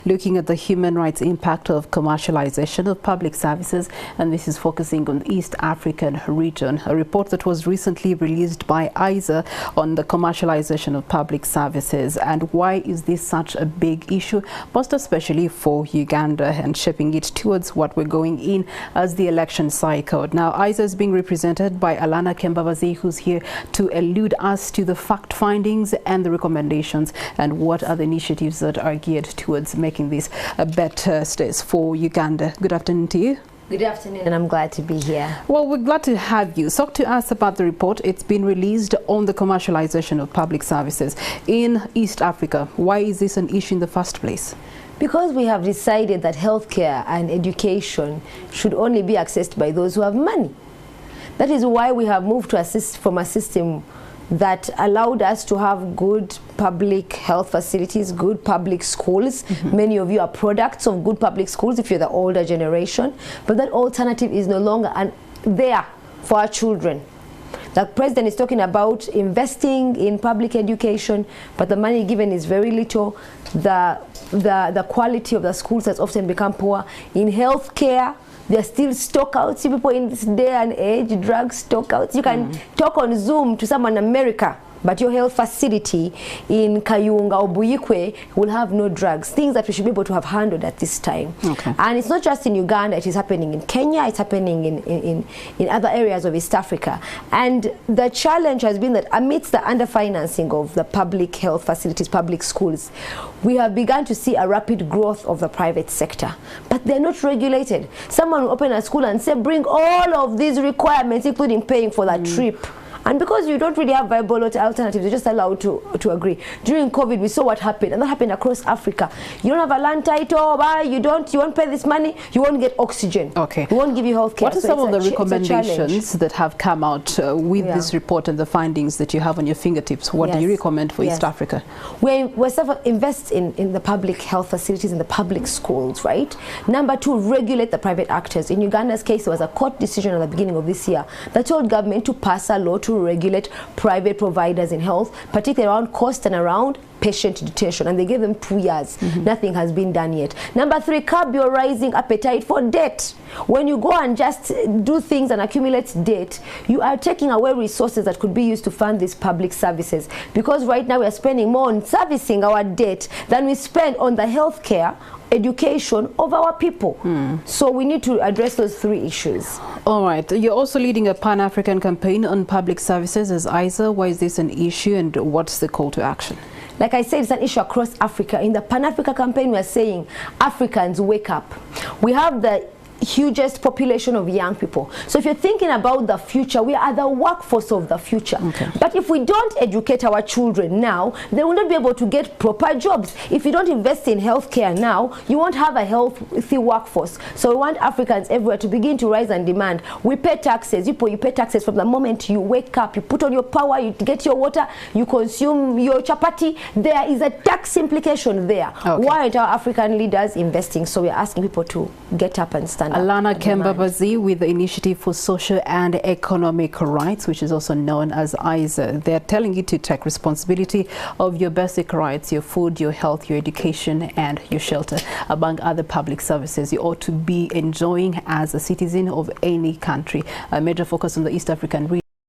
Looking at the human rights impact of commercialization of public services, and this is focusing on the East African region. A report that was recently released by ISA on the commercialization of public services, and why is this such a big issue, most especially for Uganda, and shaping it towards what we're going in as the election cycle. Now, ISA is being represented by Alana Kembabazi, who's here to allude us to the fact findings and the recommendations, and what are the initiatives that are geared towards making this a better state for Uganda. Good afternoon to you. Good afternoon, and I'm glad to be here. Well, we're glad to have you. Talk to us about the report. It's been released on the commercialization of public services in East Africa. Why is this an issue in the first place? Because we have decided that healthcare and education should only be accessed by those who have money. That is why we have moved to from a system that allowed us to have good public health facilities, good public schools. Many of you are products of good public schools if you're the older generation, but that alternative is no longer there for our children. The president is talking about investing in public education, but the money given is very little. The quality of the schools has often become poor. In healthcare, there are still stockouts. You people in this day and age, drug stockouts. You can talk on Zoom to someone in America, but your health facility in Kayunga or Buyikwe will have no drugs. Things that we should be able to have handled at this time. Okay. And it's not just in Uganda, it is happening in Kenya, it's happening in other areas of East Africa. And the challenge has been that amidst the underfinancing of the public health facilities, public schools, we have begun to see a rapid growth of the private sector. But they're not regulated. Someone will open a school and say, bring all of these requirements, including paying for that trip. And because you don't really have viable alternatives, you're just allowed to agree. During COVID, we saw what happened, and that happened across Africa. You don't have a land title, you won't pay this money, you won't get oxygen. Okay. We won't give you health care. What are some of the recommendations that have come out with this report and the findings that you have on your fingertips? What do you recommend for East Africa? We're invest in the public health facilities, in the public schools, right? Number two, regulate the private actors. In Uganda's case, there was a court decision at the beginning of this year that told government to pass a law to regulate private providers in health, particularly around cost and around patient detention, and they gave them 2 years. Nothing has been done yet. Number three, curb your rising appetite for debt. When you go and just do things and accumulate debt, you are taking away resources that could be used to fund these public services, because right now we are spending more on servicing our debt than we spend on the healthcare, education of our people. So we need to address those three issues. All right. You're also leading a Pan-African campaign on public services as ISA. Why is this an issue, and what's the call to action? Like I said, it's an issue across Africa. In the Pan-Africa campaign, we are saying, Africans, wake up. We have the hugest population of young people. So if you're thinking about the future, we are the workforce of the future. But if we don't educate our children now, they will not be able to get proper jobs. If you don't invest in healthcare now, you won't have a healthy workforce. So we want Africans everywhere to begin to rise and demand. We pay taxes. You pay taxes from the moment you wake up. You put on your power, you get your water, you consume your chapati. There is a tax implication there. Why aren't our African leaders investing? So we're asking people to get up and stand. Alana Kembabazi with the Initiative for Social and Economic Rights, which is also known as ISA. They're telling you to take responsibility of your basic rights, your food, your health, your education, and your shelter, among other public services you ought to be enjoying as a citizen of any country. A major focus on the East African region.